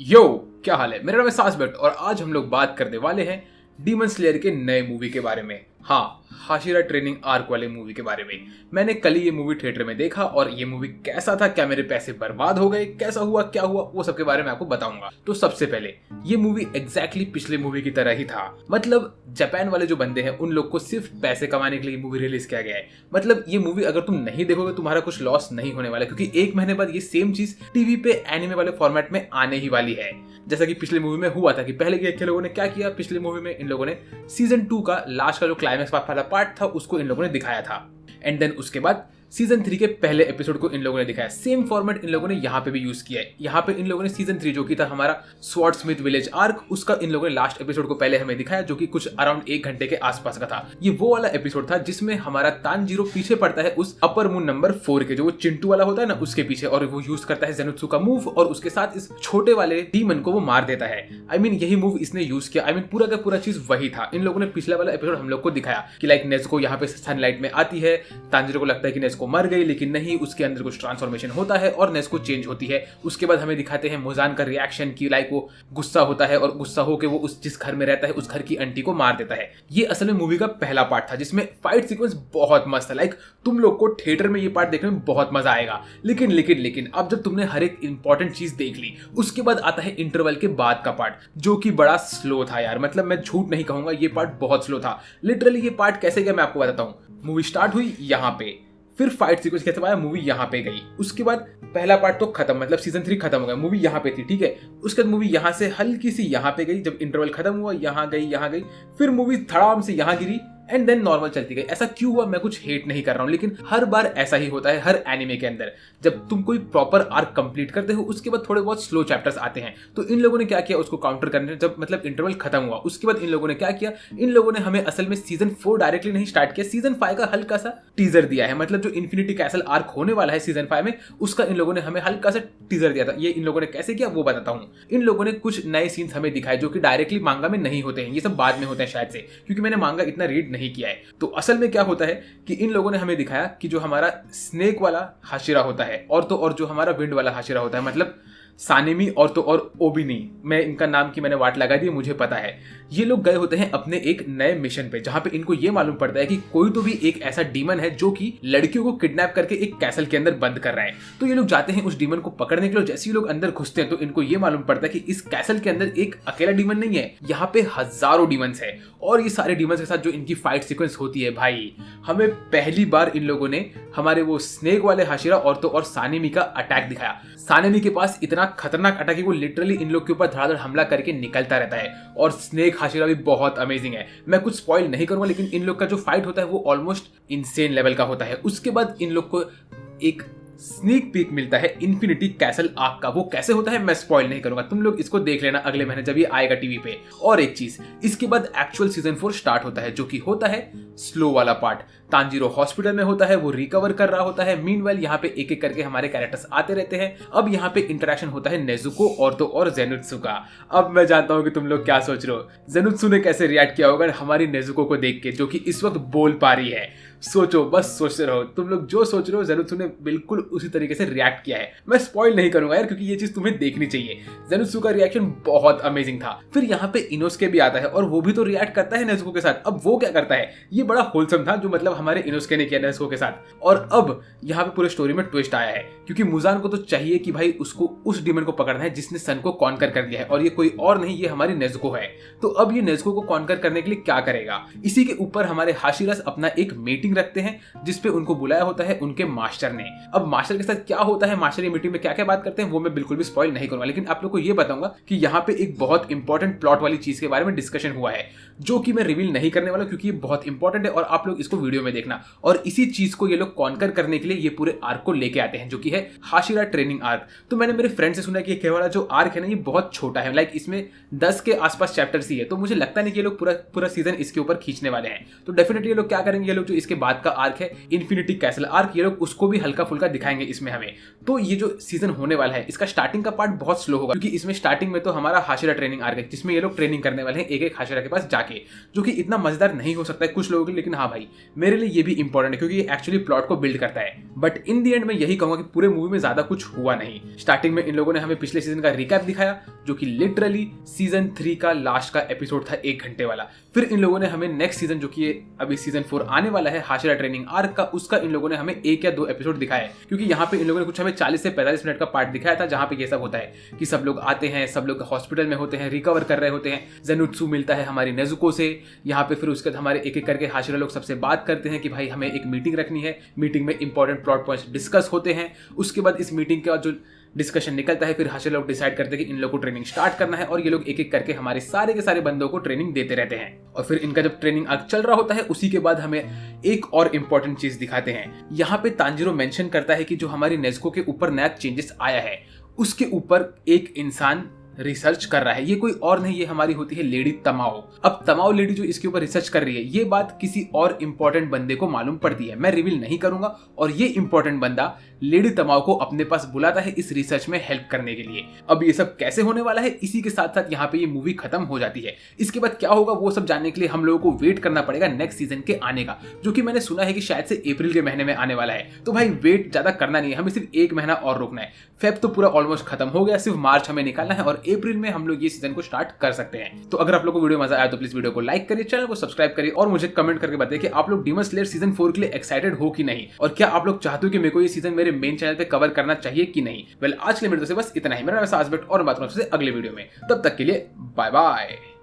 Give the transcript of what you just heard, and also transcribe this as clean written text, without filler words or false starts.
यो, क्या हाल है। मेरा नाम है सास भट्ट और आज हम लोग बात करने वाले हैं डीमन स्लेयर के नए मूवी के बारे में। हाँ, हाशिरा ट्रेनिंग आर्क वाले मूवी के बारे में। मैंने कल ही ये मूवी थिएटर में देखा और ये मूवी कैसा था, क्या मेरे पैसे बर्बाद हो गए, कैसा हुआ, क्या हुआ, वो सब के बारे में आपको बताऊंगा। तो सबसे पहले ये मूवी एग्जैक्टली पिछले मूवी की तरह ही था। मतलब जापान वाले जो बंदे हैं उन लोग को सिर्फ पैसे कमाने के लिए मूवी रिलीज किया गया है। मतलब ये मूवी अगर तुम नहीं देखोगे तुम्हारा कुछ लॉस नहीं होने वाला, क्योंकि एक महीने बाद ये सेम चीज टीवी पे एनिमे वाले फॉर्मेट में आने ही वाली है। जैसा कि पिछले मूवी में हुआ था कि पहले के लोगों ने क्या किया, पिछले मूवी में इन लोगों ने सीजन 2 का लास्ट का जो क्लाइमैक्स वाला पार्ट था उसको इन लोगों ने दिखाया था। एंड देन उसके बाद सीजन 3 के पहले एपिसोड को इन लोगों ने दिखाया। सेम फॉर्मेट इन लोगों ने यहाँ पे भी यूज किया है। यहाँ पे इन लोगों ने सीजन 3 जो कि था हमारा स्वॉर्डस्मिथ विलेज आर्क, उसका इन लोगों ने लास्ट एपिसोड को पहले हमें दिखाया, जो कि कुछ अराउंड 1 घंटे के आसपास का था। ये वो वाला एपिसोड था जिसमें हमारा तानजीरो पीछे पड़ता है उस अपर मून नंबर 4 के, जो वो चिंटू वाला होता है ना, उसके पीछे, और वो यूज करता है ज़ेनुत्सु का मूव और उसके साथ इस छोटे वाले डीमन को वो मार देता है। आई मीन यही मूव इसने यूज किया। आई मीन पूरा का पूरा चीज वही था। इन लोगों ने पिछला वाला एपिसोड हम लोग को दिखाया कि लाइक नेज़ुको यहाँ पे सनलाइट में आती है, तानजीरो को लगता है कि नेज़ुको मर गई, लेकिन नहीं, उसके अंदर कुछ ट्रांसफॉर्मेशन होता है और नेज़ुको चेंज होती है। उसके बाद हमें दिखाते हैं मुजान का रिएक्शन की लाइक वो गुस्सा होता है और गुस्सा होकर वो उस जिस घर में रहता है उस घर की आंटी को मार देता है। ये असल में मूवी का पहला पार्ट था जिसमें फाइट सीक्वेंस बहुत मस्त था। लाइक तुम लोग को थिएटर में ये पार्ट देखने में बहुत मजा आएगा। लेकिन लेकिन लेकिन अब जब तुमने हर एक इंपॉर्टेंट चीज देख ली उसके बाद आता है इंटरवल के बाद का पार्ट, जो कि बड़ा स्लो था यार। मतलब मैं झूठ नहीं कहूंगा, ये पार्ट बहुत स्लो था। लिटरली ये पार्ट कैसे गया मैं आपको बताता हूँ। मूवी स्टार्ट हुई यहाँ पे, फिर फाइट सीक्वेंस कैसे आया, मूवी यहाँ पे गई, उसके बाद पहला पार्ट तो खत्म, मतलब सीजन 3 खत्म हो गया, मूवी यहाँ पे थी, ठीक है। उसके बाद मूवी यहाँ से हल्की सी यहाँ पे गई, जब इंटरवल खत्म हुआ यहाँ गई, फिर मूवी धड़ाम से यहाँ गिरी एंड देन नॉर्मल चलती गई। ऐसा क्यों हुआ मैं कुछ हेट नहीं कर रहा हूँ, लेकिन हर बार ऐसा ही होता है हर एनिमे के अंदर। जब तुम कोई प्रॉपर आर्क कंप्लीट करते हो उसके बाद थोड़े बहुत स्लो चैप्टर्स आते हैं। तो इन लोगों ने क्या किया उसको काउंटर करने, जब मतलब इंटरवल खत्म हुआ उसके बाद इन लोगों ने क्या किया, इन लोगों ने हमें असल में सीजन 4 डायरेक्टली नहीं स्टार्ट किया, सीजन 5 का हल्का सा टीजर दिया है। मतलब जो इन्फिनिटी कैसल आर्क होने वाला है सीजन 5 में, उसका इन लोगों ने हमें हल्का सा टीजर दिया था। ये इन लोगों ने कैसे किया वो बताता हूँ। इन लोगों ने कुछ नए सीन्स हमें दिखाए जो कि डायरेक्टली मांगा में नहीं होते हैं, ये सब बाद में होते हैं शायद से, क्योंकि मैंने मांगा इतना रीड नहीं किया है। तो असल में क्या होता है कि इन लोगों ने हमें दिखाया कि जो हमारा स्नेक वाला हाशिरा होता है और तो और जो हमारा विंड वाला हाशिरा होता है, मतलब सानेमी और तो और ओबिनी, मैं इनका नाम की मैंने वाट लगा दी, मुझे पता है। ये लोग गए होते हैं अपने एक नए मिशन पे जहां पे इनको ये मालूम पड़ता है कि कोई तो भी एक ऐसा डीमन है जो कि लड़कियों को किडनैप करके एक कैसल के अंदर बंद कर रहा है। तो ये लोग जाते हैं उस डीमन को पकड़ने के लिए। जैसे ही लोग अंदर घुसते हैं तो इनको ये मालूम पड़ता है कि इस कैसल के अंदर एक अकेला डीमन नहीं है, यहाँ पे हजारों डीमंस है। और ये सारे डीमंस के साथ जो इनकी फाइट सीक्वेंस होती है भाई, हमें पहली बार इन लोगों ने हमारे वो स्नेक वाले हाशिरा और तो और सानेमी का अटैक दिखाया। सानेमी के पास इतना खतरनाक अटैक है वो लिटरली इन लोग के ऊपर धड़ाधड़ हमला करके निकलता रहता है। और स्नेक हाशिरा भी बहुत अमेजिंग है। मैं कुछ स्पॉइल नहीं करूंगा, लेकिन इन लोग का जो फाइट होता है वो ऑलमोस्ट इनसेन लेवल का होता है। उसके बाद इन लोग को एक स्नीक पीक मिलता है इन्फिनिटी कैसल आर्क का। वो कैसे होता है मैं स्पॉइल नहीं करूंगा, तुम लोग इसको देख लेना अगले महीने जब ये आएगा टीवी पे। और एक चीज, इसके बाद एक्चुअल सीजन 4 स्टार्ट होता है, जो कि होता है स्लो वाला पार्ट। तानजीरो हॉस्पिटल में होता है, वो रिकवर कर रहा होता है। मीनवाइल यहाँ पे एक एक करके हमारे कैरेक्टर्स आते रहते हैं। अब यहाँ पे इंटरेक्शन होता है नेज़ुको और तो और ज़ेनुत्सु का। अब मैं जानता हूँ कि तुम लोग क्या सोच रहे हो, ज़ेनुत्सु ने कैसे रिएक्ट किया होगा हमारी नेज़ुको को देख के, जो कि इस वक्त बोल पा रही है। सोचो, बस सोचते रहो, तुम लोग जो सोच रहे हो ज़ेनुत्सु ने बिल्कुल उसी तरीके से रिएक्ट किया है। मैं स्पॉइल नहीं करूंगा यार, क्योंकि ये चीज तुम्हें देखनी चाहिए। ज़ेनुत्सु का रिएक्शन बहुत अमेजिंग था। फिर यहाँ पे इनोस्के भी आता है और वो भी तो रिएक्ट करता है नेज़ुको के साथ। अब वो क्या करता है, ये बड़ा होलसम था जो मतलब हमारे इनोस्के ने किया नेज़ुको के साथ। और अब यहाँ पे पूरे स्टोरी में ट्विस्ट आया है, क्योंकि मुजान को तो चाहिए कि भाई उसको उस डीमन को पकड़ना है जिसने सन को कॉन्कर कर दिया है, और ये कोई और नहीं, ये हमारी नेज़ुको है। तो अब ये नेज़ुको को कॉन्कर करने के लिए क्या करेगा, इसी के ऊपर हमारे हाशिरास अपना एक मीटिंग रखते हैं जिसपे उनको बुलाया होता है उनके मास्टर ने। अब मास्टर के साथ क्या होता है, मास्टर मीटिंग में क्या क्या बात करते हैं वो मैं बिल्कुल भी स्पॉइल नहीं करूंगा, लेकिन आप लोग को ये बताऊंगा कि यहाँ पे एक बहुत इंपॉर्टेंट प्लॉट वाली चीज के बारे में डिस्कशन हुआ है, जो कि मैं रिवील नहीं करने वाला क्योंकि ये बहुत इंपॉर्टेंट है और आप लोग इसको वीडियो में देखना। और इसी चीज को ये लोग कॉन्कर करने के लिए ये पूरे आर्क को लेके आते हैं, जो कि है हाशिरा ट्रेनिंग आर्क। तो मैंने मेरे फ्रेंड से सुना कि ये वाला जो आर्क है ना, ये बहुत छोटा है, लाइक इसमें 10 के आसपास चैप्टर्स ही है। तो मुझे लगता नहीं कि ये लोग पूरा सीजन इसके ऊपर खींचने वाले हैं। तो डेफिनेटली ये लोग क्या करेंगे, ये लोग जो इसके बाद का आर्क है इन्फिनिटी कैसल आर्क, ये लोग उसको भी हल्का फुल्का दिखाएंगे इसमें हमें। तो ये जो सीजन होने वाला है इसका स्टार्टिंग का पार्ट बहुत स्लो होगा, क्योंकि इसमें स्टार्टिंग में तो हमारा हाशिरा ट्रेनिंग आर्क है जिसमें ये लोग ट्रेनिंग करने वाले हैं एक एक हाशिरा के पास जाके, जो कि इतना मजेदार नहीं हो सकता है कुछ लोगों के लिए, लेकिन हाँ भाई मेरे लिए ये भी इंपॉर्टेंट है क्योंकि ये एक्चुअली प्लॉट को बिल्ड करता है। बट इन दी एंड मैं यही कहूंगा कि पूरे मूवी में ज्यादा कुछ हुआ नहीं। स्टार्टिंग में इन लोगों ने हमें पिछले सीजन का रिकैप दिखाया जो कि लिटरली सीजन 3 का लास्ट का एपिसोड था 1 घंटे वाला। फिर इन लोगों ने हमें नेक्स्ट सीजन जो कि अभी सीजन 4 आने वाला है हाशिरा ट्रेनिंग आर्क का, उसका इन लोगों ने हमें 1 या 2 एपिसोड दिखाया है, क्योंकि यहाँ पे इन लोगों ने कुछ हमें 40 से 45 मिनट का पार्ट दिखाया था जहाँ पे ये सब होता है कि सब लोग आते हैं, सब लोग हॉस्पिटल में होते हैं, रिकवर कर रहे होते हैं, जेनुत्सु मिलता है हमारी नेजुको से यहाँ पे, फिर उसके बाद हमारे एक एक करके हाशिरा लोग सबसे बात करते हैं कि भाई हमें एक मीटिंग रखनी है, मीटिंग में इंपॉर्टेंट प्लॉट पॉइंट्स डिस्कस होते हैं। उसके बाद इस मीटिंग के बाद जो डिस्कशन निकलता है फिर हाशिरा लोग डिसाइड करते हैं कि इन लोगों को ट्रेनिंग स्टार्ट करना है, और ये लोग एक एक करके हमारे सारे के सारे बंदों को ट्रेनिंग देते रहते हैं। और फिर इनका जब ट्रेनिंग आर्क चल रहा होता है उसी के बाद हमें एक और इंपॉर्टेंट चीज दिखाते हैं। यहाँ पे तांजीरो मेंशन करता है कि जो हमारी नेज़ुको के ऊपर नया चेंजेस आया है उसके ऊपर एक इंसान रिसर्च कर रहा है। ये कोई और नहीं, ये हमारी होती है लेडी तमाओ। अब तमाओ लेडी जो इसके ऊपर रिसर्च कर रही है ये बात किसी और इंपॉर्टेंट बंदे को मालूम पड़ती है, मैं रिवील नहीं करूंगा, और ये इंपॉर्टेंट बंदा लेडी तमाओ को अपने पास बुलाता है इस रिसर्च में हेल्प करने के लिए। अब ये सब कैसे होने वाला है, इसी के साथ साथ यहाँ पे ये मूवी खत्म हो जाती है। इसके बाद क्या होगा वो सब जानने के लिए हम लोगों को वेट करना पड़ेगा नेक्स्ट सीजन के आने का, जो कि मैंने सुना है कि शायद से अप्रैल के महीने में आने वाला है। तो भाई वेट ज्यादा करना नहीं है, हमें सिर्फ 1 महीना और रुकना है। फेब तो पूरा ऑलमोस्ट खत्म हो गया, सिर्फ मार्च हमें निकालना है और अप्रैल में हम लोग ये सीजन को स्टार्ट कर सकते हैं। तो अगर आप लोग को वीडियो मजा आया तो प्लीज वीडियो को लाइक करिए, चैनल को सब्सक्राइब करिए और मुझे कमेंट करके बताइए कि आप लोग डीमन स्लेयर सीजन 4 के लिए एक्साइटेड हो कि नहीं, और क्या आप लोग चाहते हो कि मेरे को ये सीजन मेरे मेन चैनल पे कवर करना चाहिए कि नहीं। वेल आज के लिए मेरे से बस इतना ही। मेरा नाम है सासबेट और बात करूं आपसे अगले वीडियो में, तब तक के लिए बाय बाय।